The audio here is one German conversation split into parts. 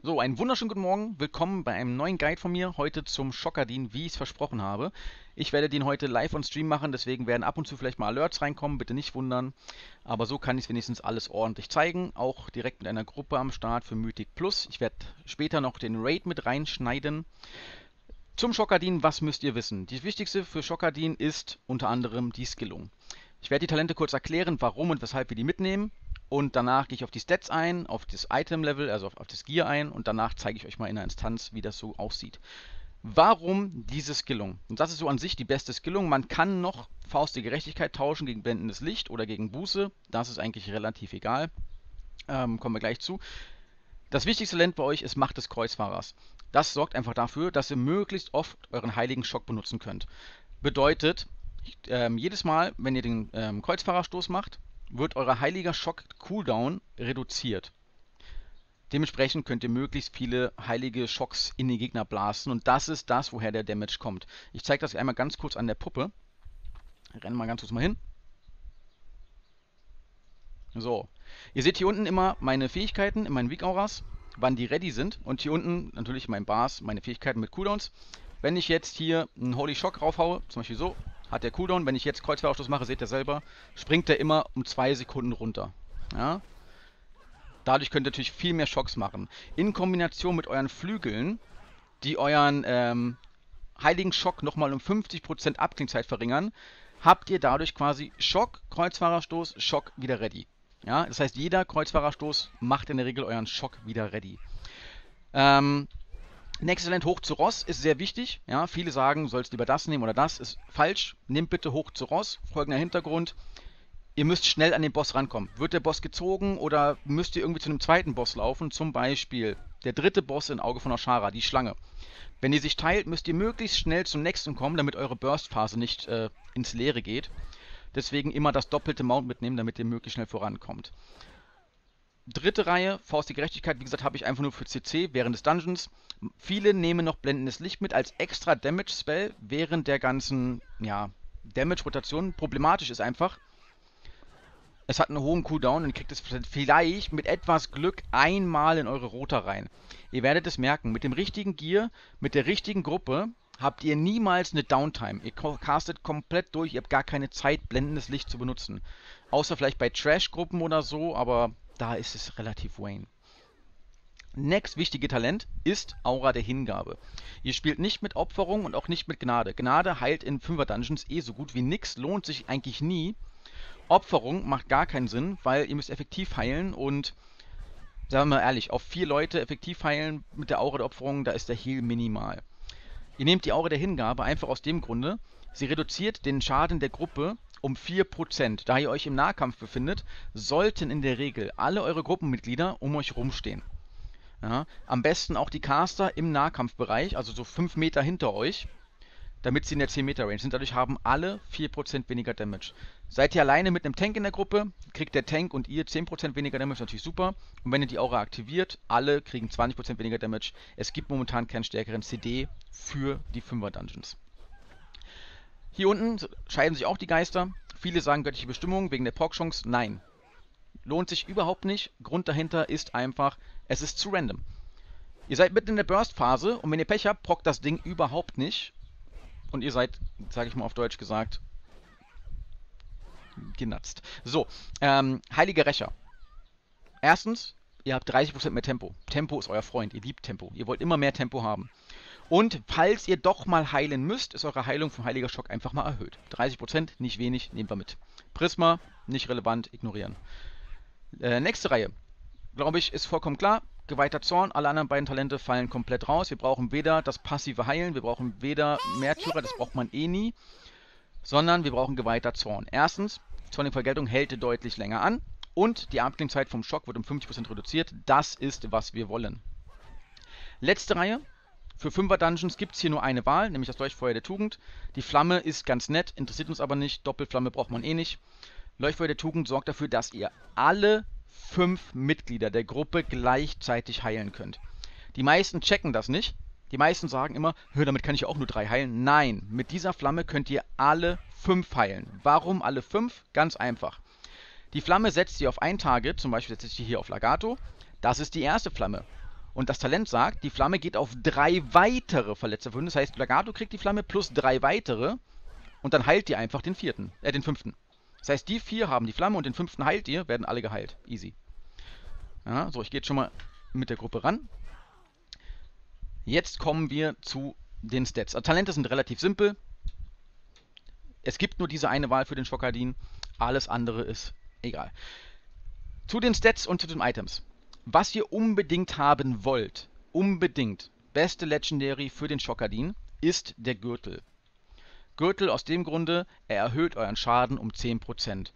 So, einen wunderschönen guten Morgen. Willkommen bei einem neuen Guide von mir. Heute zum Schockerdien, wie ich es versprochen habe. Ich werde den heute live on Stream machen, deswegen werden ab und zu vielleicht mal Alerts reinkommen. Bitte nicht wundern. Aber so kann ich es wenigstens alles ordentlich zeigen. Auch direkt mit einer Gruppe am Start für Mythic Plus. Ich werde später noch den Raid mit reinschneiden. Zum Schockerdien, was müsst ihr wissen? Das Wichtigste für Schockerdien ist unter anderem die Skillung. Ich werde die Talente kurz erklären, warum und weshalb wir die mitnehmen. Und danach gehe ich auf die Stats ein, auf das Item-Level, also auf das Gear ein. Und danach zeige ich euch mal in der Instanz, wie das so aussieht. Warum diese Skillung? Und das ist so an sich die beste Skillung. Man kann noch Faust der Gerechtigkeit tauschen gegen blendendes Licht oder gegen Buße. Das ist eigentlich relativ egal. Kommen wir gleich zu. Das wichtigste Talent bei euch ist Macht des Kreuzfahrers. Das sorgt einfach dafür, dass ihr möglichst oft euren heiligen Schock benutzen könnt. Bedeutet, jedes Mal, wenn ihr den Kreuzfahrerstoß macht, wird euer heiliger Schock Cooldown reduziert. Dementsprechend könnt ihr möglichst viele heilige Schocks in die Gegner blasen und das ist das, woher der Damage kommt. Ich zeige das einmal ganz kurz an der Puppe. Rennen mal ganz kurz mal hin. So, ihr seht hier unten immer meine Fähigkeiten in meinen Weak-Auras, wann die ready sind. Und hier unten natürlich mein Bars, meine Fähigkeiten mit Cooldowns. Wenn ich jetzt hier einen Holy Shock raufhaue, zum Beispiel so, hat der Cooldown. Wenn ich jetzt Kreuzfahrausstoß mache, seht ihr selber, springt der immer um 2 Sekunden runter. Ja? Dadurch könnt ihr natürlich viel mehr Schocks machen. In Kombination mit euren Flügeln, die euren heiligen Schock nochmal um 50% Abklingzeit verringern, habt ihr dadurch quasi Schock, Kreuzfahrerstoß, Schock wieder ready. Ja, das heißt, jeder Kreuzfahrerstoß macht in der Regel euren Schock wieder ready. Nächstes Talent hoch zu Ross ist sehr wichtig. Ja, viele sagen, sollst lieber das nehmen oder das. Ist falsch. Nehmt bitte hoch zu Ross. Folgender Hintergrund. Ihr müsst schnell an den Boss rankommen. Wird der Boss gezogen oder müsst ihr irgendwie zu einem zweiten Boss laufen? Zum Beispiel der dritte Boss in Auge von Oshara, die Schlange. Wenn ihr sich teilt, müsst ihr möglichst schnell zum nächsten kommen, damit eure Burst-Phase nicht ins Leere geht. Deswegen immer das doppelte Mount mitnehmen, damit ihr möglichst schnell vorankommt. Dritte Reihe, Faust der Gerechtigkeit, wie gesagt, habe ich einfach nur für CC während des Dungeons. Viele nehmen noch blendendes Licht mit als extra Damage-Spell während der ganzen, ja, Damage-Rotation. Problematisch ist einfach, es hat einen hohen Cooldown und ihr kriegt es vielleicht mit etwas Glück einmal in eure Rota rein. Ihr werdet es merken, mit dem richtigen Gear, mit der richtigen Gruppe habt ihr niemals eine Downtime. Ihr castet komplett durch, ihr habt gar keine Zeit, blendendes Licht zu benutzen. Außer vielleicht bei Trash-Gruppen oder so, aber da ist es relativ Wayne. Next wichtige Talent ist Aura der Hingabe. Ihr spielt nicht mit Opferung und auch nicht mit Gnade. Gnade heilt in 5er Dungeons eh so gut wie nix, lohnt sich eigentlich nie. Opferung macht gar keinen Sinn, weil ihr müsst effektiv heilen und, sagen wir mal ehrlich, auf 4 Leute effektiv heilen mit der Aura der Opferung, da ist der Heal minimal. Ihr nehmt die Aura der Hingabe einfach aus dem Grunde, sie reduziert den Schaden der Gruppe um 4%. Da ihr euch im Nahkampf befindet, sollten in der Regel alle eure Gruppenmitglieder um euch rumstehen. Ja, am besten auch die Caster im Nahkampfbereich, also so 5 Meter hinter euch, damit sie in der 10 Meter Range sind. Dadurch haben alle 4% weniger Damage. Seid ihr alleine mit einem Tank in der Gruppe, kriegt der Tank und ihr 10% weniger Damage, natürlich super. Und wenn ihr die Aura aktiviert, alle kriegen 20% weniger Damage. Es gibt momentan keinen stärkeren CD für die 5er Dungeons. Hier unten scheiden sich auch die Geister. Viele sagen göttliche Bestimmung wegen der Proc-Chance. Nein. Lohnt sich überhaupt nicht. Grund dahinter ist einfach, es ist zu random. Ihr seid mitten in der Burst-Phase und wenn ihr Pech habt, prockt das Ding überhaupt nicht. Und ihr seid, sage ich mal auf Deutsch gesagt, genatzt. So, Heiliger Rächer. Erstens, ihr habt 30% mehr Tempo. Tempo ist euer Freund, ihr liebt Tempo. Ihr wollt immer mehr Tempo haben. Und falls ihr doch mal heilen müsst, ist eure Heilung vom Heiliger Schock einfach mal erhöht. 30%, nicht wenig, nehmen wir mit. Prisma, nicht relevant, ignorieren. Nächste Reihe, glaube ich, ist vollkommen klar. Geweihter Zorn, alle anderen beiden Talente fallen komplett raus. Wir brauchen weder das passive Heilen, wir brauchen weder Märtyrer, das braucht man eh nie, sondern wir brauchen Geweihter Zorn. Erstens, Zorn der Vergeltung hält deutlich länger an und die Abklingzeit vom Schock wird um 50% reduziert. Das ist, was wir wollen. Letzte Reihe. Für 5er Dungeons gibt es hier nur eine Wahl, nämlich das Leuchtfeuer der Tugend. Die Flamme ist ganz nett, interessiert uns aber nicht. Doppelflamme braucht man eh nicht. Leuchtfeuer der Tugend sorgt dafür, dass ihr alle 5 Mitglieder der Gruppe gleichzeitig heilen könnt. Die meisten checken das nicht. Die meisten sagen immer, hör, damit kann ich ja auch nur 3 heilen. Nein, mit dieser Flamme könnt ihr alle 5 heilen. Warum alle 5? Ganz einfach. Die Flamme setzt ihr auf ein Target, zum Beispiel setzt ihr hier auf Lagato. Das ist die erste Flamme. Und das Talent sagt, die Flamme geht auf 3 weitere verletzte Wunde. Das heißt, Blagato kriegt die Flamme plus 3 weitere und dann heilt ihr einfach den fünften. Das heißt, die 4 haben die Flamme und den 5. heilt ihr, werden alle geheilt. Easy. Ja, so, ich gehe jetzt schon mal mit der Gruppe ran. Jetzt kommen wir zu den Stats. Also, Talente sind relativ simpel. Es gibt nur diese eine Wahl für den Schokadin. Alles andere ist egal. Zu den Stats und zu den Items. Was ihr unbedingt haben wollt, unbedingt, beste Legendary für den Schokadin, ist der Gürtel. Gürtel aus dem Grunde, er erhöht euren Schaden um 10%.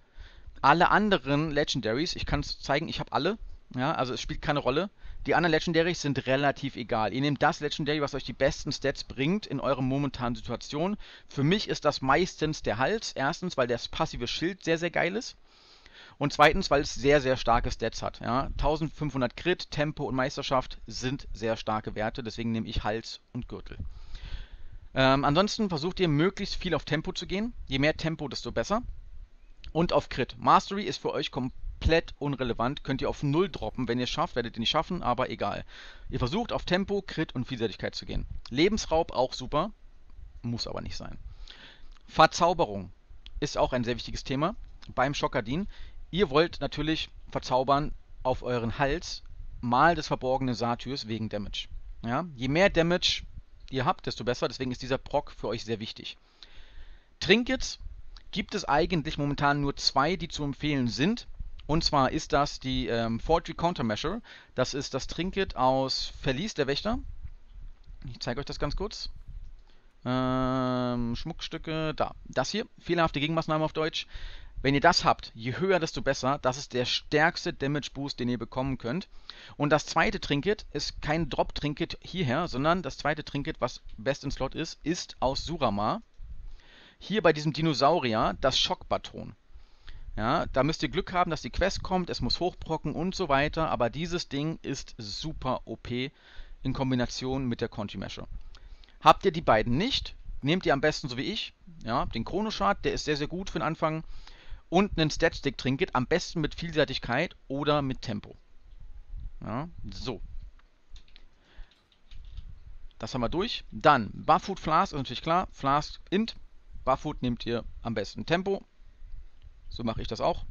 Alle anderen Legendaries, ich kann es zeigen, ich habe alle, ja, also es spielt keine Rolle. Die anderen Legendaries sind relativ egal. Ihr nehmt das Legendary, was euch die besten Stats bringt in eurer momentanen Situation. Für mich ist das meistens der Hals. Erstens, weil das passive Schild sehr, sehr geil ist. Und zweitens, weil es sehr, sehr starke Stats hat. Ja? 1500 Crit, Tempo und Meisterschaft sind sehr starke Werte. Deswegen nehme ich Hals und Gürtel. Ansonsten versucht ihr möglichst viel auf Tempo zu gehen. Je mehr Tempo, desto besser. Und auf Crit. Mastery ist für euch komplett unrelevant. Könnt ihr auf 0 droppen, wenn ihr es schafft. Werdet ihr nicht schaffen, aber egal. Ihr versucht auf Tempo, Crit und Vielseitigkeit zu gehen. Lebensraub auch super. Muss aber nicht sein. Verzauberung ist auch ein sehr wichtiges Thema beim Schokadin. Ihr wollt natürlich verzaubern auf euren Hals mal des verborgenen Satyrs wegen Damage. Ja? Je mehr Damage ihr habt, desto besser. Deswegen ist dieser Proc für euch sehr wichtig. Trinkets gibt es eigentlich momentan nur 2, die zu empfehlen sind. Und zwar ist das die Forgery Countermeasure. Das ist das Trinket aus Verlies der Wächter. Ich zeige euch das ganz kurz. Schmuckstücke, da. Das hier, fehlerhafte Gegenmaßnahme auf Deutsch. Wenn ihr das habt, je höher, desto besser. Das ist der stärkste Damage Boost, den ihr bekommen könnt. Und das zweite Trinket ist kein Drop-Trinket hierher, sondern das zweite Trinket, was best in Slot ist aus Suramar. Hier bei diesem Dinosaurier das Schockbaton. Ja, da müsst ihr Glück haben, dass die Quest kommt, es muss hochbrocken und so weiter. Aber dieses Ding ist super OP in Kombination mit der Conti-Measure. Habt ihr die beiden nicht, nehmt ihr am besten so wie ich, ja, den Chronoshard, der ist sehr, sehr gut für den Anfang. Und einen Statstick-Trinket, am besten mit Vielseitigkeit oder mit Tempo. Ja, so. Das haben wir durch. Dann, Barfoot Flask ist natürlich klar. Flask Int. Barfoot nehmt ihr am besten Tempo. So mache ich das auch.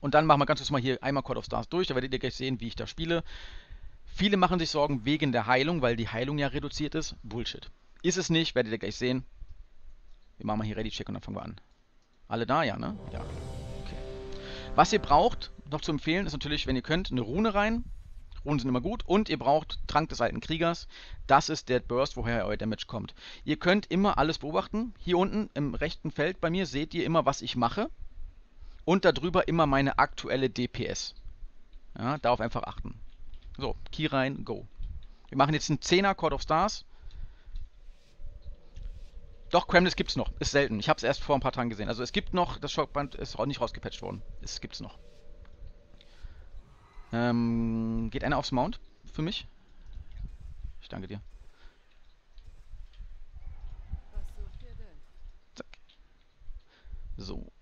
Und dann machen wir ganz kurz mal hier einmal Court of Stars durch. Da werdet ihr gleich sehen, wie ich da spiele. Viele machen sich Sorgen wegen der Heilung, weil die Heilung ja reduziert ist. Bullshit. Ist es nicht, werdet ihr gleich sehen. Wir machen mal hier Ready-Check und dann fangen wir an. Alle da, ja, ne? Ja. Okay. Was ihr braucht, noch zu empfehlen, ist natürlich, wenn ihr könnt, eine Rune rein. Runen sind immer gut. Und ihr braucht Trank des alten Kriegers. Das ist der Burst, woher euer Damage kommt. Ihr könnt immer alles beobachten. Hier unten im rechten Feld bei mir seht ihr immer, was ich mache. Und darüber immer meine aktuelle DPS. Ja, darauf einfach achten. So, Key rein, go. Wir machen jetzt einen 10er Court of Stars. Doch, Kremlis gibt's noch. Ist selten. Ich habe es erst vor ein paar Tagen gesehen. Also es gibt noch, das Schockband ist auch nicht rausgepatcht worden. Es gibt's noch. Geht einer aufs Mount für mich? Ich danke dir. Zack. So.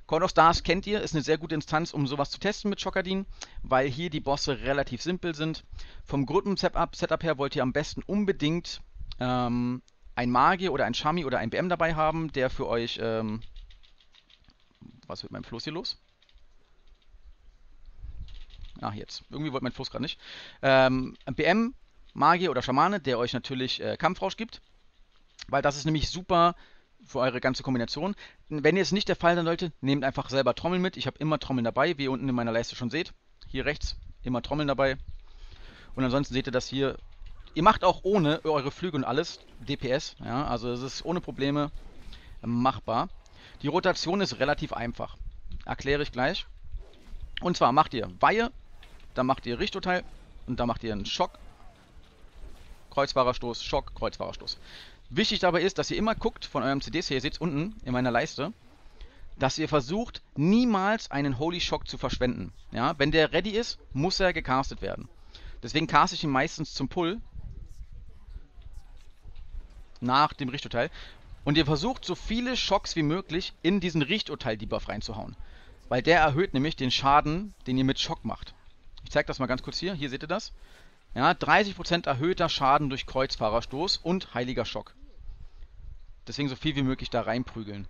Court of Stars kennt ihr, ist eine sehr gute Instanz, um sowas zu testen mit Schokadin, weil hier die Bosse relativ simpel sind. Vom Gruppen-Setup her wollt ihr am besten unbedingt ein Magier oder ein Shami oder ein BM dabei haben, der für euch, was wird mit meinem Floß hier los? Ach, jetzt. Irgendwie wollte mein Floß gerade nicht. Ein BM, Magier oder Schamane, der euch natürlich Kampfrausch gibt, weil das ist nämlich super für eure ganze Kombination. Wenn ihr es nicht der Fall sein sollte, nehmt einfach selber Trommeln mit. Ich habe immer Trommeln dabei, wie ihr unten in meiner Leiste schon seht. Hier rechts immer Trommeln dabei. Und ansonsten seht ihr das hier. Ihr macht auch ohne eure Flüge und alles DPS. Ja, also es ist ohne Probleme machbar. Die Rotation ist relativ einfach. Erkläre ich gleich. Und zwar macht ihr Weihe, dann macht ihr Richturteil und dann macht ihr einen Schock. Kreuzfahrerstoß, Schock, Kreuzfahrerstoß. Wichtig dabei ist, dass ihr immer guckt von eurem CDs her, ihr seht es unten in meiner Leiste, dass ihr versucht, niemals einen Holy Shock zu verschwenden. Ja, wenn der ready ist, muss er gecastet werden. Deswegen caste ich ihn meistens zum Pull. Nach dem Richturteil. Und ihr versucht, so viele Schocks wie möglich in diesen Richturteil-Debuff reinzuhauen. Weil der erhöht nämlich den Schaden, den ihr mit Schock macht. Ich zeige das mal ganz kurz hier. Hier seht ihr das. Ja, 30% erhöhter Schaden durch Kreuzfahrerstoß und Heiliger Schock. Deswegen so viel wie möglich da reinprügeln.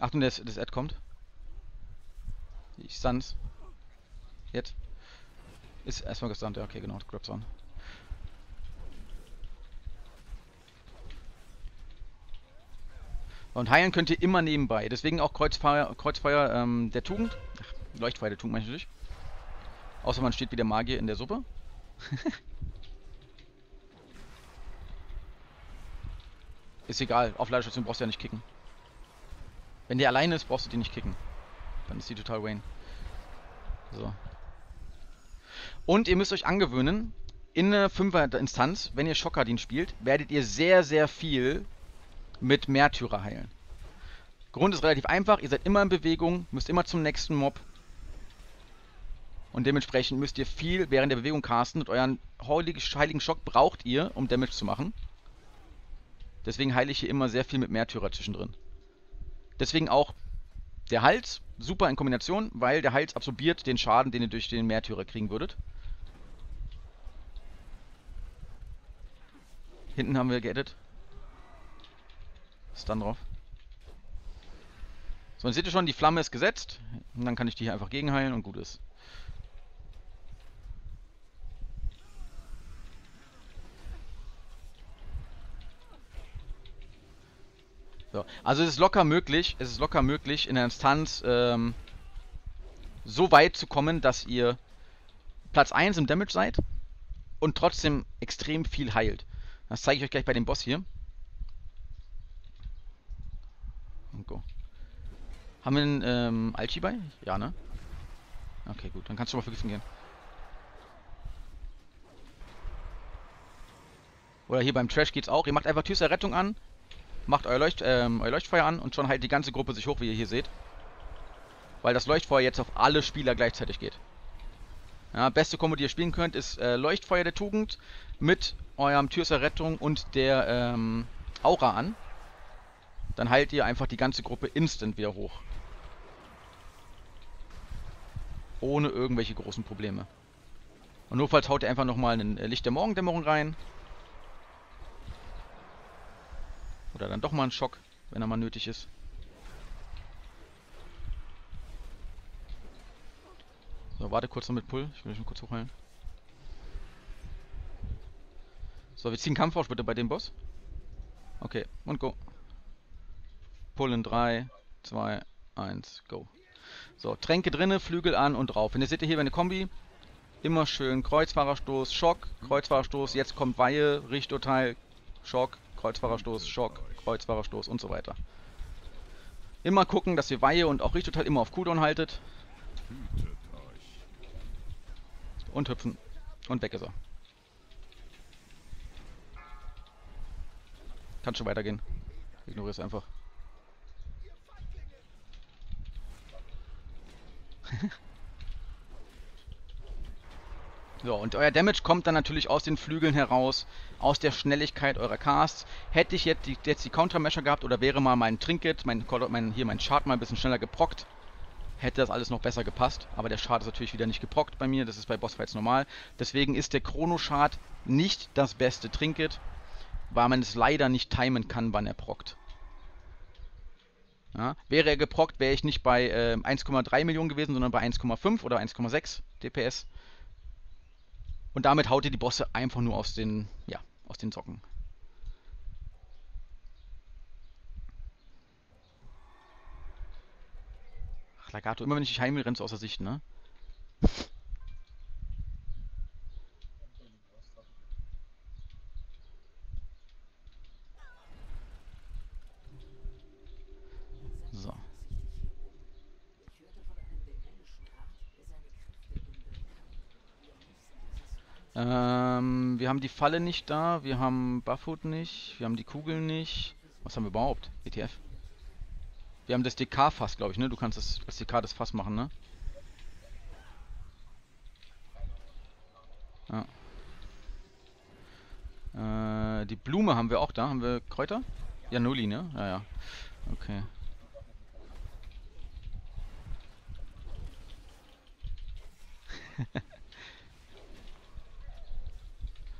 Achtung, das Ad kommt. Ich stuns. Jetzt. Ist erstmal gestunt, ja, okay, genau, Grabs on. Und heilen könnt ihr immer nebenbei. Deswegen auch Kreuzfeuer der Tugend. Ach, Leuchtfeuer der Tugend meine ich natürlich. Außer man steht wie der Magier in der Suppe. Ist egal, auf Ladestation brauchst du ja nicht kicken. Wenn der alleine ist, brauchst du die nicht kicken. Dann ist die total Wayne. So. Und ihr müsst euch angewöhnen, in einer 5er-Instanz, wenn ihr Schokardin spielt, werdet ihr sehr, sehr viel mit Märtyrer heilen. Grund ist relativ einfach, ihr seid immer in Bewegung, müsst immer zum nächsten Mob. Und dementsprechend müsst ihr viel während der Bewegung casten und euren heiligen Schock braucht ihr, um Damage zu machen. Deswegen heile ich hier immer sehr viel mit Märtyrer zwischendrin. Deswegen auch der Hals, super in Kombination, weil der Hals absorbiert den Schaden, den ihr durch den Märtyrer kriegen würdet. Hinten haben wir geedit. Stun drauf. So, dann seht ihr schon, die Flamme ist gesetzt. Und dann kann ich die hier einfach gegenheilen und gut ist. So, also es ist locker möglich, in der Instanz so weit zu kommen, dass ihr Platz 1 im Damage seid und trotzdem extrem viel heilt. Das zeige ich euch gleich bei dem Boss hier. Und go. Haben wir einen Alchi bei? Ja, ne? Okay, gut. Dann kannst du mal vergiften gehen. Oder hier beim Trash geht's auch. Ihr macht einfach Tür der Rettung an, macht euer Leuchtfeuer an und schon halt die ganze Gruppe sich hoch, wie ihr hier seht. Weil das Leuchtfeuer jetzt auf alle Spieler gleichzeitig geht. Ja, beste Kombo, die ihr spielen könnt, ist Leuchtfeuer der Tugend mit eurem Tür der Rettung und der Aura an. Dann heilt ihr einfach die ganze Gruppe instant wieder hoch. Ohne irgendwelche großen Probleme. Und notfalls haut ihr einfach nochmal ein Licht der Morgendämmerung rein. Oder dann doch mal einen Schock, wenn er mal nötig ist. So, warte kurz noch mit Pull. Ich will mich mal kurz hochheilen. So, wir ziehen Kampfrausch bitte bei dem Boss. Okay, und go. Pull in 3, 2, 1, go. So, Tränke drinne, Flügel an und drauf. Und ihr seht hier eine Kombi. Immer schön Kreuzfahrerstoß, Schock, Kreuzfahrerstoß, jetzt kommt Weihe, Richturteil, Schock, Kreuzfahrerstoß, Schock, Kreuzfahrerstoß und so weiter. Immer gucken, dass ihr Weihe und auch Richturteil immer auf Cooldown haltet. Und hüpfen. Und weg ist er. Kann schon weitergehen. Ignoriere es einfach. So, und euer Damage kommt dann natürlich aus den Flügeln heraus, aus der Schnelligkeit eurer Casts. Hätte ich jetzt die Countermeasure gehabt oder wäre mal mein Trinket, mein Chart mal ein bisschen schneller geprockt, hätte das alles noch besser gepasst. Aber der Chart ist natürlich wieder nicht geprockt bei mir, das ist bei Bossfights normal. Deswegen ist der Chrono-Chart nicht das beste Trinket, weil man es leider nicht timen kann, wann er prockt. Ja, wäre er geprockt, wäre ich nicht bei 1,3 Millionen gewesen, sondern bei 1,5 oder 1,6 DPS. Und damit haut ihr die Bosse einfach nur aus den Socken. Ach, Lagato, immer wenn ich dich heim will, rennst du außer Sicht, ne? So. Wir haben die Falle nicht da, wir haben Buffwood nicht, wir haben die Kugeln nicht. Was haben wir überhaupt? ETF. Wir haben das DK-Fass, glaube ich, ne? Du kannst das DK das Fass machen, ne? Ja. Die Blume haben wir auch da. Haben wir Kräuter? Ja, Nulli, ne? Ja, ja. Okay.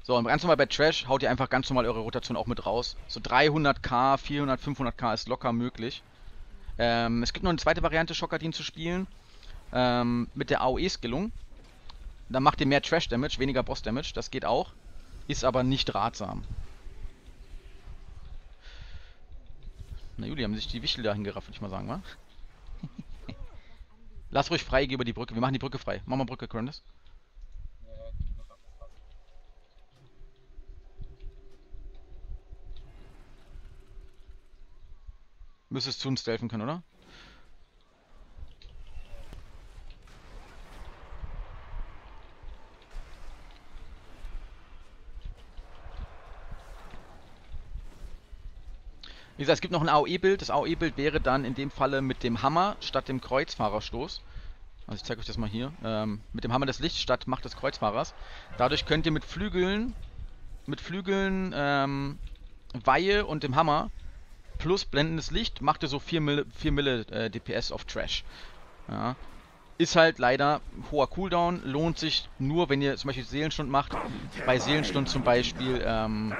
So, und ganz normal bei Trash haut ihr einfach ganz normal eure Rotation auch mit raus. So 300k, 400, 500k ist locker möglich. Es gibt noch eine zweite Variante, Schokadin zu spielen. Mit der AOE-Skillung. Dann macht ihr mehr Trash-Damage, weniger Boss-Damage. Das geht auch. Ist aber nicht ratsam. Na Juli, haben sich die Wichtel dahin gerafft, würde ich mal sagen, wa? Lass ruhig frei, geh über die Brücke. Wir machen die Brücke frei. Mach mal Brücke, Cornus. Müsstest zu uns stealthen können, oder? Wie gesagt, es gibt noch ein AOE-Bild. Das AOE-Bild wäre dann in dem Falle mit dem Hammer statt dem Kreuzfahrerstoß. Also ich zeige euch das mal hier. Mit dem Hammer des Lichts statt Macht des Kreuzfahrers. Dadurch könnt ihr mit Flügeln, Weihe und dem Hammer plus blendendes Licht macht ihr so 4 Mille DPS auf Trash. Ja. Ist halt leider hoher Cooldown, lohnt sich nur, wenn ihr zum Beispiel Seelenstund macht. Bei Seelenstund zum Beispiel am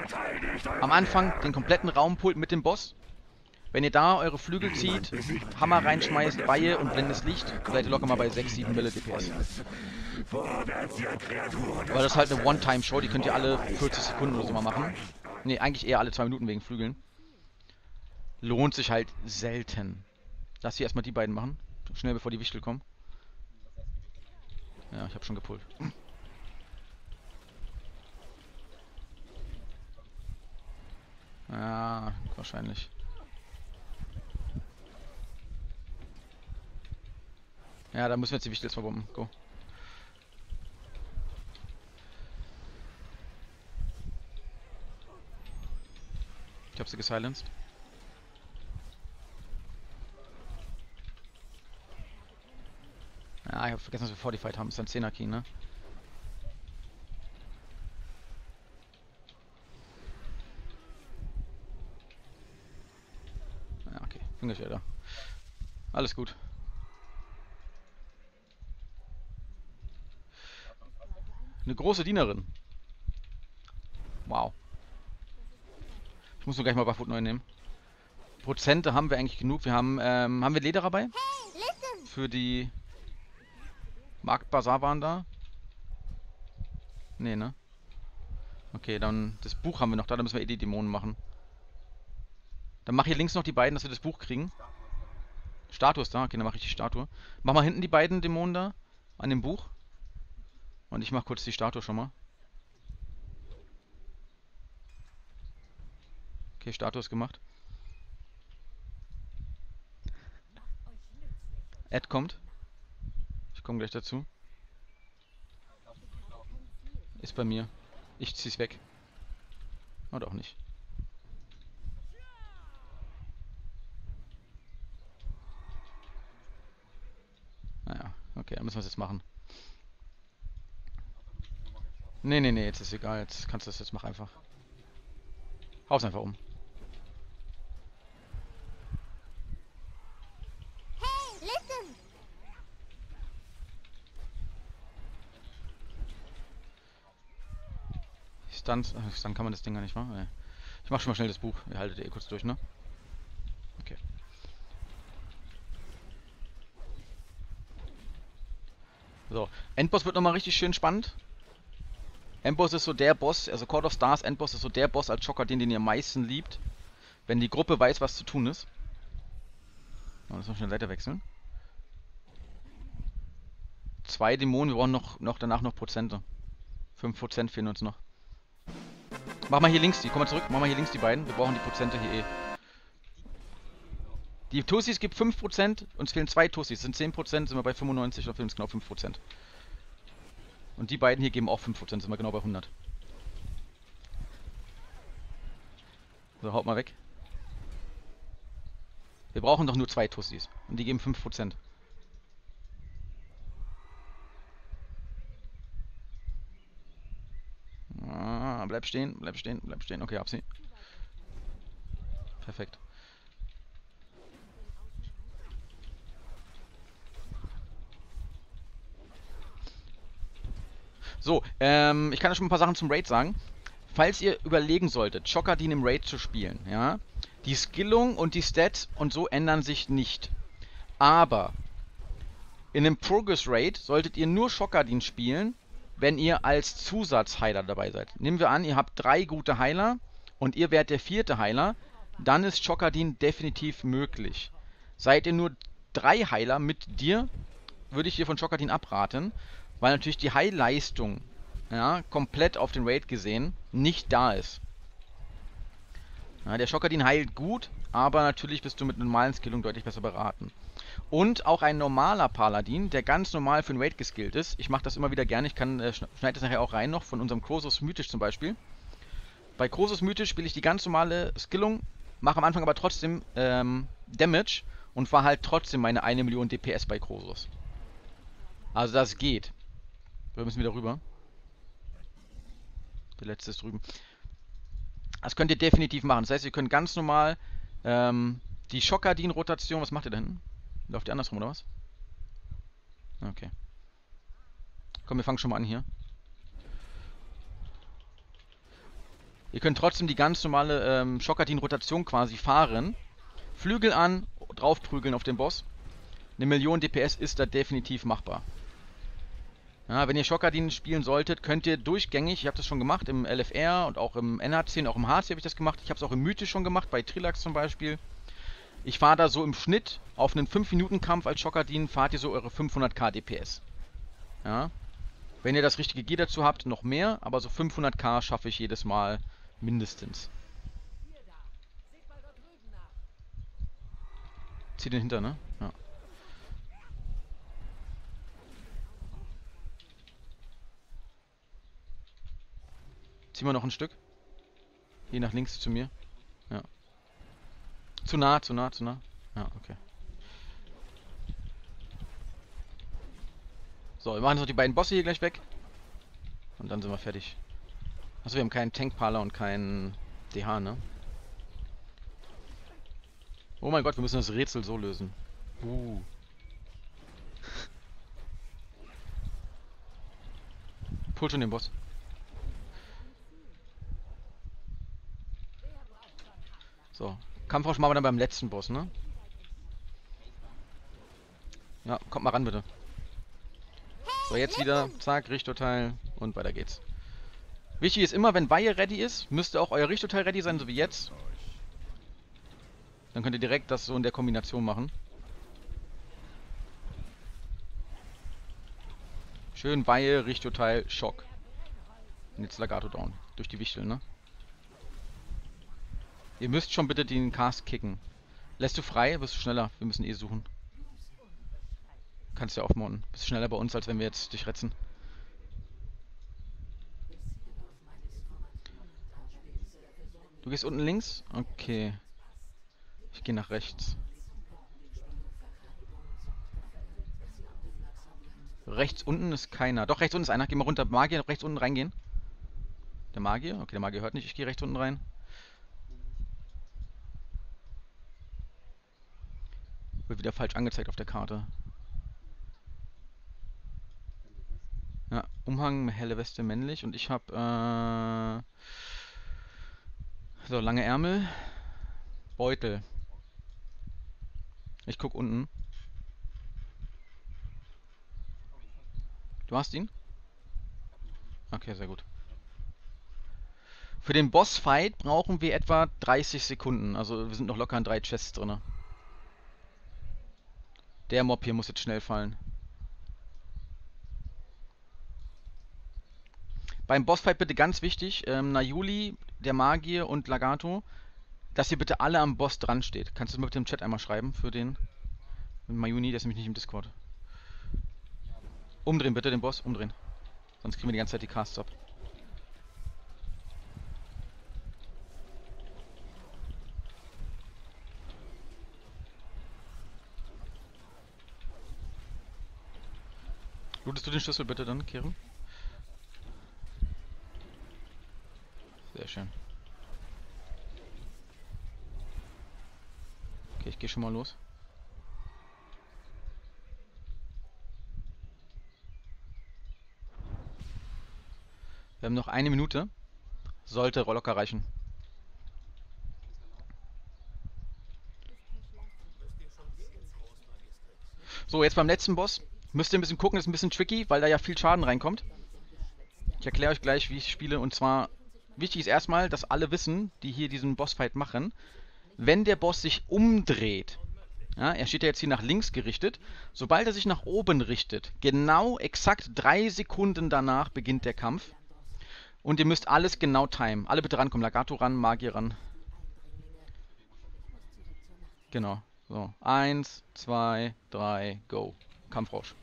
Anfang den kompletten Raum pult mit dem Boss. Wenn ihr da eure Flügel zieht, Hammer reinschmeißt, Weihe und blendendes Licht, seid ihr locker mal bei 6, 7 Mille DPS. Weil das ist halt eine One-Time-Show, die könnt ihr alle 40 Sekunden oder so mal machen. Ne, eigentlich eher alle 2 Minuten wegen Flügeln. Lohnt sich halt selten. Lass hier erstmal die beiden machen. Schnell bevor die Wichtel kommen. Ja, ich habe schon gepult. Ja, wahrscheinlich. Ja, da müssen wir jetzt die Wichtel jetzt mal bomben. Go. Ich habe sie gesilenced. Ja, ich habe vergessen, dass wir Fortified haben. Das ist ein 10er Key, ne? Ja, okay. Bin gleich wieder da. Alles gut. Eine große Dienerin. Wow. Ich muss nur gleich mal Barfoot neu nehmen. Prozente haben wir eigentlich genug. Wir haben wir Leder dabei? Für die Marktbazar waren da? Nee, ne? Okay, dann das Buch haben wir noch da. Da müssen wir eh die Dämonen machen. Dann mach hier links noch die beiden, dass wir das Buch kriegen. Statue ist da. Okay, dann mache ich die Statue. Mach mal hinten die beiden Dämonen da. An dem Buch. Und ich mach kurz die Statue schon mal. Okay, Statue ist gemacht. Ed kommt. Ich komme gleich dazu. Ist bei mir. Ich zieh's weg. Oder auch nicht. Naja, okay, dann müssen wir es jetzt machen. Nee, nee, nee, jetzt ist egal. Jetzt kannst du das jetzt machen einfach. Haus einfach um. Dann kann man das Ding gar nicht machen. Nee. Ich mach schon mal schnell das Buch. Ihr haltet eh kurz durch, ne? Okay. So, Endboss wird nochmal richtig schön spannend. Endboss ist so der Boss, also Court of Stars Endboss ist so der Boss als Schocker, den ihr am meisten liebt. Wenn die Gruppe weiß, was zu tun ist. Oh, das muss schnell Seite wechseln. 2 Dämonen, wir brauchen noch danach noch Prozente. 5% fehlen uns noch. Mach mal hier links die, komm mal zurück, mach mal hier links die beiden. Wir brauchen die Prozente hier eh. Die Tussis gibt 5%, uns fehlen 2 Tussis. Sind 10%, sind wir bei 95, da fehlen uns genau 5%. Und die beiden hier geben auch 5%, sind wir genau bei 100. So, haut mal weg. Wir brauchen doch nur 2 Tussis. Und die geben 5%. Ah, bleib stehen, bleib stehen, bleib stehen. Okay, hab sie. Perfekt. So, ich kann ja schon ein paar Sachen zum Raid sagen. falls ihr überlegen solltet, Chokadin im Raid zu spielen, ja, die Skillung und die Stats und so ändern sich nicht. Aber in einem Progress Raid solltet ihr nur Chokadin spielen, wenn ihr als Zusatzheiler dabei seid. Nehmen wir an, ihr habt 3 gute Heiler und ihr wärt der 4. Heiler, dann ist Chokadin definitiv möglich. Seid ihr nur 3 Heiler mit dir, würde ich dir von Chokadin abraten, weil natürlich die Heilleistung, ja, komplett auf den Raid gesehen nicht da ist. Ja, der Chokadin heilt gut, aber natürlich bist du mit normalen Skillungen deutlich besser beraten. Und auch ein normaler Paladin, der ganz normal für den Raid geskillt ist. Ich mache das immer wieder gerne, ich schneide das nachher auch rein noch, von unserem Crosus Mythisch zum Beispiel. Bei Crosus Mythisch spiele ich die ganz normale Skillung, mache am Anfang aber trotzdem Damage und fahre halt trotzdem meine 1 Million DPS bei Crosus. Also das geht. Wir müssen wieder rüber. Der letzte ist drüben. Das könnt ihr definitiv machen. Das heißt, ihr könnt ganz normal die Chokadin-Rotation... Was macht ihr da hinten? Läuft ihr andersrum, oder was? Okay. Komm, wir fangen schon mal an hier. Ihr könnt trotzdem die ganz normale Chokadin-Rotation quasi fahren. Flügel an, draufprügeln auf den Boss. 1 Million DPS ist da definitiv machbar. Ja, wenn ihr Chokadin spielen solltet, könnt ihr durchgängig, ich habe das schon gemacht im LFR und auch im NHC und auch im HC habe ich das gemacht. Ich habe es auch im Mythisch schon gemacht, bei Trilax zum Beispiel. Ich fahre da so im Schnitt auf einen 5-Minuten-Kampf als Chokadin, fahrt ihr so eure 500k DPS. Ja. Wenn ihr das richtige Gear dazu habt, noch mehr, aber so 500k schaffe ich jedes Mal mindestens. Zieh den hinter, ne? Ja. Ziehen wir noch ein Stück. Hier nach links zu mir. Ja. Zu nah, zu nah, zu nah. Ja, okay. So, wir machen jetzt noch die beiden Bosse hier gleich weg. Und dann sind wir fertig. Achso, wir haben keinen Tankparler und keinen DH, ne? Oh mein Gott, wir müssen das Rätsel so lösen. Pull schon den Boss. So, Kampfrausch machen wir dann beim letzten Boss, ne? Ja, kommt mal ran, bitte. So, jetzt wieder, zack, Richterteil und weiter geht's. Wichtig ist immer, wenn Weihe ready ist, müsste auch euer Richterteil ready sein, so wie jetzt. Dann könnt ihr direkt das so in der Kombination machen. Schön Weihe, Richterteil, Schock. Und jetzt Lagato down. Durch die Wichtel, ne? Ihr müsst schon bitte den Cast kicken. Lässt du frei, wirst du schneller. Wir müssen eh suchen. Kannst ja aufmounten. Bist schneller bei uns, als wenn wir jetzt dich retzen. Du gehst unten links? Okay. Ich gehe nach rechts. Rechts unten ist keiner. Doch, rechts unten ist einer. Geh mal runter. Magier, rechts unten reingehen. Der Magier? Okay, der Magier hört nicht. Ich gehe rechts unten rein. Wird wieder falsch angezeigt auf der Karte. Ja, Umhang, helle Weste, männlich. Und ich habe, so, lange Ärmel. Beutel. Ich guck unten. Du hast ihn? Okay, sehr gut. Für den Bossfight brauchen wir etwa 30 Sekunden. Also wir sind noch locker in 3 Chests drin. Der Mob hier muss jetzt schnell fallen. Beim Bossfight bitte ganz wichtig, Nayuli, der Magier und Lagato, dass ihr bitte alle am Boss dran steht. Kannst du mir bitte im Chat einmal schreiben für den Mayuni, der ist nämlich nicht im Discord. Umdrehen bitte den Boss, umdrehen. Sonst kriegen wir die ganze Zeit die Casts ab. Lootest du den Schlüssel bitte dann, Kerem? Sehr schön. Okay, ich gehe schon mal los. Wir haben noch 1 Minute. Sollte locker reichen. So, jetzt beim letzten Boss. Müsst ihr ein bisschen gucken, ist ein bisschen tricky, weil da ja viel Schaden reinkommt. Ich erkläre euch gleich, wie ich spiele. Und zwar, wichtig ist erstmal, dass alle wissen, die hier diesen Bossfight machen, wenn der Boss sich umdreht, ja, er steht ja jetzt hier nach links gerichtet, sobald er sich nach oben richtet, genau exakt 3 Sekunden danach beginnt der Kampf. Und ihr müsst alles genau timen. Alle bitte rankommen. Lagato ran, Magier ran. Genau. So. 1, 2, 3, go. Kampfrausch.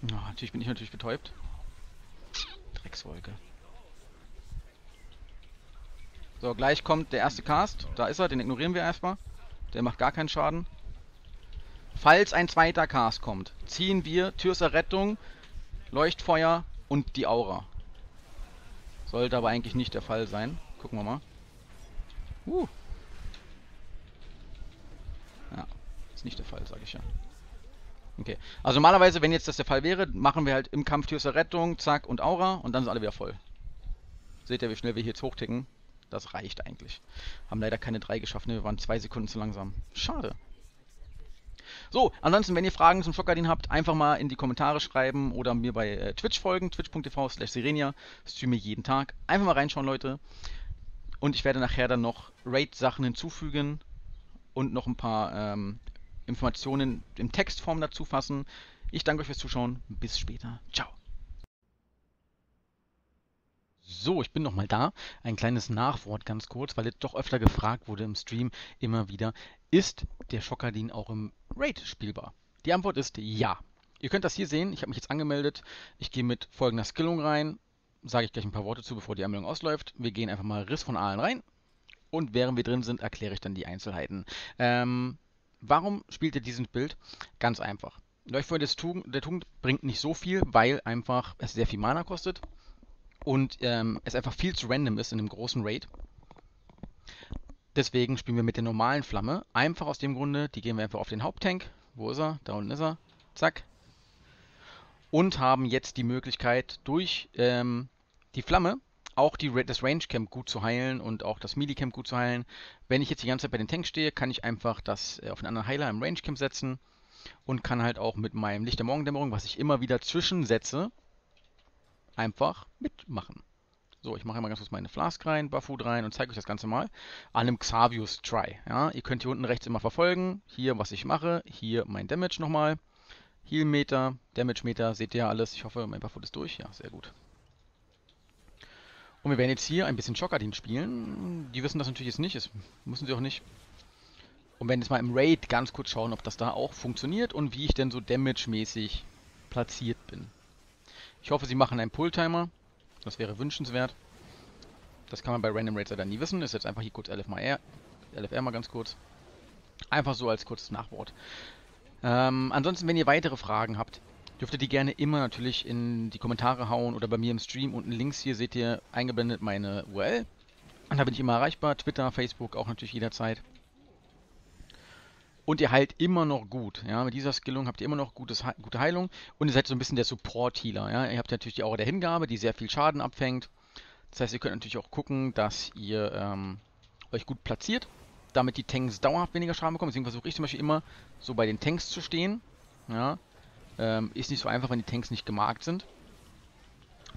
Oh, natürlich bin ich natürlich betäubt. Dreckswolke. So, gleich kommt der erste Cast. Da ist er, den ignorieren wir erstmal. Der macht gar keinen Schaden. Falls ein zweiter Cast kommt, ziehen wir Thyrsa Rettung, Leuchtfeuer und die Aura. Sollte aber eigentlich nicht der Fall sein. Gucken wir mal. Ja, ist nicht der Fall, sage ich ja. Okay, also normalerweise, wenn jetzt das der Fall wäre, machen wir halt im Kampf Thyrsa Rettung, zack und Aura und dann sind alle wieder voll. Seht ihr, wie schnell wir hier jetzt hochticken? Das reicht eigentlich. Haben leider keine 3 geschafft, ne? Wir waren 2 Sekunden zu langsam. Schade. So, ansonsten, wenn ihr Fragen zum Schokadin habt, einfach mal in die Kommentare schreiben oder mir bei Twitch folgen, twitch.tv/Sirenia. Streame jeden Tag. Einfach mal reinschauen, Leute. Und ich werde nachher dann noch Raid-Sachen hinzufügen und noch ein paar Informationen in Textform dazu fassen. Ich danke euch fürs Zuschauen. Bis später. Ciao. So, ich bin nochmal da. Ein kleines Nachwort ganz kurz, weil jetzt doch öfter gefragt wurde im Stream immer wieder, ist der Schokadin auch im Raid spielbar? Die Antwort ist ja. Ihr könnt das hier sehen, ich habe mich jetzt angemeldet. Ich gehe mit folgender Skillung rein. Sage ich gleich ein paar Worte zu, bevor die Anmeldung ausläuft. Wir gehen einfach mal Riss von Aalen rein. Und während wir drin sind, erkläre ich dann die Einzelheiten. Warum spielt ihr diesen Bild? Ganz einfach. Leuchtfeuer der Tugend bringt nicht so viel, weil einfach es sehr viel Mana kostet. Und es einfach viel zu random ist in einem großen Raid. Deswegen spielen wir mit der normalen Flamme. Einfach aus dem Grunde, die gehen wir einfach auf den Haupttank. Wo ist er? Da unten ist er. Zack. Und haben jetzt die Möglichkeit, durch die Flamme auch das Range Camp gut zu heilen und auch das Melee Camp gut zu heilen. Wenn ich jetzt die ganze Zeit bei den Tanks stehe, kann ich einfach das auf einen anderen Heiler im Range Camp setzen. Und kann halt auch mit meinem Licht der Morgendämmerung, was ich immer wieder zwischensetze, einfach mitmachen. So, ich mache einmal ganz kurz meine Flask rein, Bufffood rein und zeige euch das Ganze mal an einem Xavius Try. Ja, ihr könnt hier unten rechts immer verfolgen. Hier, was ich mache. Hier mein Damage nochmal. Heal Meter, Damage Meter, seht ihr ja alles. Ich hoffe, mein Bufffood ist durch. Ja, sehr gut. Und wir werden jetzt hier ein bisschen Schokadin spielen. Die wissen das natürlich jetzt nicht, das müssen sie auch nicht. Und werden jetzt mal im Raid ganz kurz schauen, ob das da auch funktioniert und wie ich denn so Damage-mäßig platziert bin. Ich hoffe, sie machen einen Pull-Timer. Das wäre wünschenswert. Das kann man bei Random Raids leider nie wissen. Ist jetzt einfach hier kurz LFR mal ganz kurz. Einfach so als kurzes Nachwort. Ansonsten, wenn ihr weitere Fragen habt, dürft ihr die gerne immer natürlich in die Kommentare hauen oder bei mir im Stream. Unten links hier seht ihr eingeblendet meine URL. Und da bin ich immer erreichbar. Twitter, Facebook auch natürlich jederzeit. Und ihr heilt immer noch gut. Ja? Mit dieser Skillung habt ihr immer noch gute Heilung. Und ihr seid so ein bisschen der Support-Healer. Ja? Ihr habt natürlich die Aura der Hingabe, die sehr viel Schaden abfängt. Das heißt, ihr könnt natürlich auch gucken, dass ihr euch gut platziert, damit die Tanks dauerhaft weniger Schaden bekommen. Deswegen versuche ich zum Beispiel immer so bei den Tanks zu stehen. Ja? Ist nicht so einfach, wenn die Tanks nicht gemarkt sind.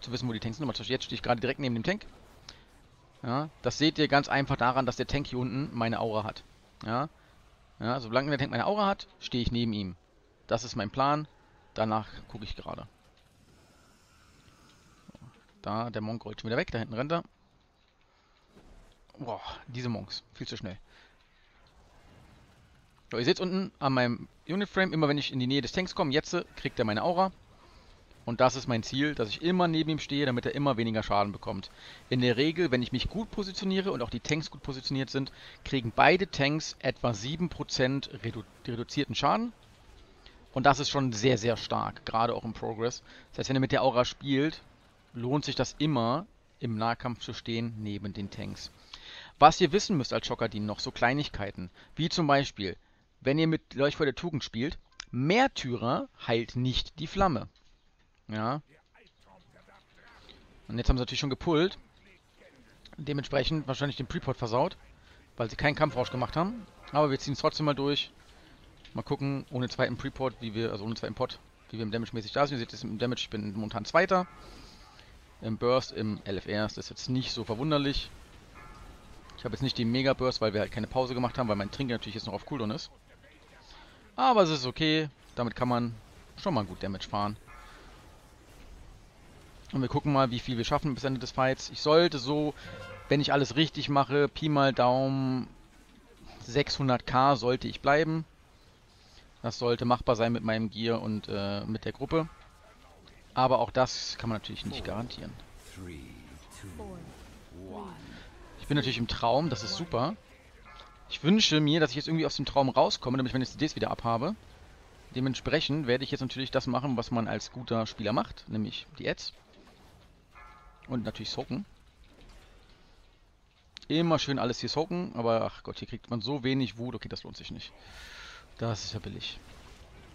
Zu wissen, wo die Tanks sind. Zum Beispiel jetzt stehe ich gerade direkt neben dem Tank. Ja? Das seht ihr ganz einfach daran, dass der Tank hier unten meine Aura hat. Ja? Ja, solange der Tank meine Aura hat, stehe ich neben ihm. Das ist mein Plan. Danach gucke ich gerade. Da, der Monk rollt schon wieder weg. Da hinten rennt er. Boah, diese Monks. Viel zu schnell. So, ihr seht unten an meinem Unit Frame, immer wenn ich in die Nähe des Tanks komme, jetzt kriegt er meine Aura. Und das ist mein Ziel, dass ich immer neben ihm stehe, damit er immer weniger Schaden bekommt. In der Regel, wenn ich mich gut positioniere und auch die Tanks gut positioniert sind, kriegen beide Tanks etwa 7% reduzierten Schaden. Und das ist schon sehr stark, gerade auch im Progress. Das heißt, wenn ihr mit der Aura spielt, lohnt sich das immer, im Nahkampf zu stehen, neben den Tanks. Was ihr wissen müsst als Schokadin noch, so Kleinigkeiten, wie zum Beispiel, wenn ihr mit Leuchtfeuer der Tugend spielt, Märtyrer heilt nicht die Flamme. Ja. Und jetzt haben sie natürlich schon gepullt. Dementsprechend wahrscheinlich den Prepot versaut, weil sie keinen Kampfrausch gemacht haben. Aber wir ziehen es trotzdem mal durch. Mal gucken, ohne zweiten Prepot, also ohne zweiten Pot, wie wir im Damage-mäßig da sind. Ihr seht es im Damage, ich bin momentan Zweiter. Im Burst, im LFR ist das jetzt nicht so verwunderlich. Ich habe jetzt nicht den Mega-Burst, weil wir halt keine Pause gemacht haben, weil mein Trinker natürlich jetzt noch auf Cooldown ist. Aber es ist okay. Damit kann man schon mal gut Damage fahren. Und wir gucken mal, wie viel wir schaffen bis Ende des Fights. Ich sollte so, wenn ich alles richtig mache, Pi mal Daumen 600k sollte ich bleiben. Das sollte machbar sein mit meinem Gear und mit der Gruppe. Aber auch das kann man natürlich nicht garantieren. Ich bin natürlich im Traum, das ist super. Ich wünsche mir, dass ich jetzt irgendwie aus dem Traum rauskomme, damit ich meine CDs wieder abhabe. Dementsprechend werde ich jetzt natürlich das machen, was man als guter Spieler macht, nämlich die Ads. Und natürlich soaken. Immer schön alles hier soaken, aber ach Gott, hier kriegt man so wenig Wut. Okay, das lohnt sich nicht. Das ist ja billig.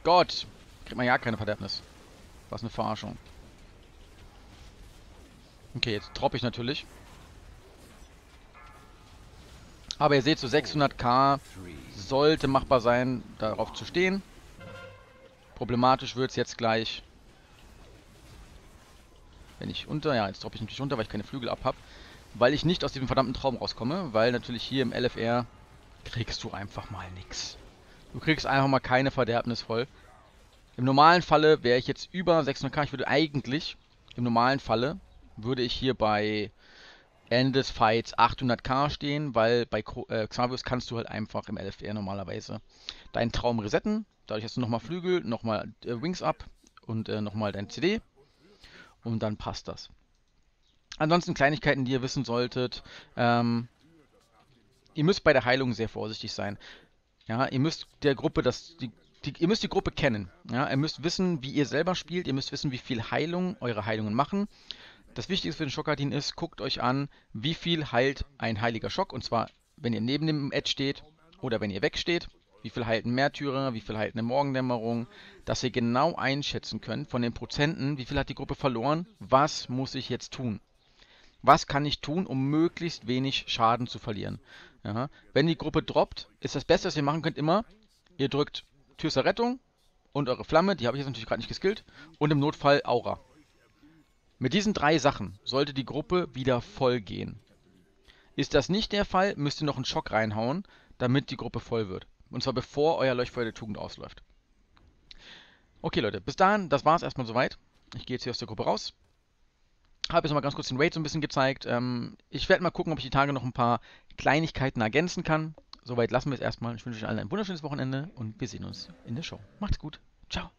Gott, kriegt man ja keine Verderbnis. Was eine Verarschung. Okay, jetzt droppe ich natürlich. Aber ihr seht, so 600k sollte machbar sein, darauf zu stehen. Problematisch wird es jetzt gleich, wenn ich ja, jetzt droppe ich natürlich runter, weil ich keine Flügel ab habe. Weil ich nicht aus diesem verdammten Traum rauskomme, weil natürlich hier im LFR kriegst du einfach mal nichts. Du kriegst einfach mal keine Verderbnis voll. Im normalen Falle wäre ich jetzt über 600k, ich würde eigentlich, im normalen Falle, würde ich hier bei Ende des Fights 800k stehen, weil bei Xavius kannst du halt einfach im LFR normalerweise deinen Traum resetten. Dadurch hast du nochmal Flügel, nochmal Wings up und nochmal dein CD. Und dann passt das. Ansonsten Kleinigkeiten, die ihr wissen solltet. Ihr müsst bei der Heilung sehr vorsichtig sein. Ja, ihr müsst der Gruppe ihr müsst die Gruppe kennen. Ja, ihr müsst wissen, wie ihr selber spielt. Ihr müsst wissen, wie viel Heilung eure Heilungen machen. Das Wichtigste für den Schokadin ist, guckt euch an, wie viel heilt ein heiliger Schock. Und zwar, wenn ihr neben dem Edge steht oder wenn ihr wegsteht. Wie viel heilt ein Märtyrer, wie viel heilt eine Morgendämmerung. Dass ihr genau einschätzen könnt von den Prozenten, wie viel hat die Gruppe verloren, was muss ich jetzt tun. Was kann ich tun, um möglichst wenig Schaden zu verlieren. Ja. Wenn die Gruppe droppt, ist das Beste, was ihr machen könnt, immer, ihr drückt Türster Rettung und eure Flamme, die habe ich jetzt natürlich gerade nicht geskillt, und im Notfall Aura. Mit diesen 3 Sachen sollte die Gruppe wieder voll gehen. Ist das nicht der Fall, müsst ihr noch einen Schock reinhauen, damit die Gruppe voll wird. Und zwar bevor euer Leuchtfeuer der Tugend ausläuft. Okay Leute, bis dahin, das war es erstmal soweit. Ich gehe jetzt hier aus der Gruppe raus. Habe jetzt mal ganz kurz den Raid so ein bisschen gezeigt. Ich werde mal gucken, ob ich die Tage noch ein paar Kleinigkeiten ergänzen kann. Soweit lassen wir es erstmal. Ich wünsche euch allen ein wunderschönes Wochenende und wir sehen uns in der Show. Macht's gut. Ciao.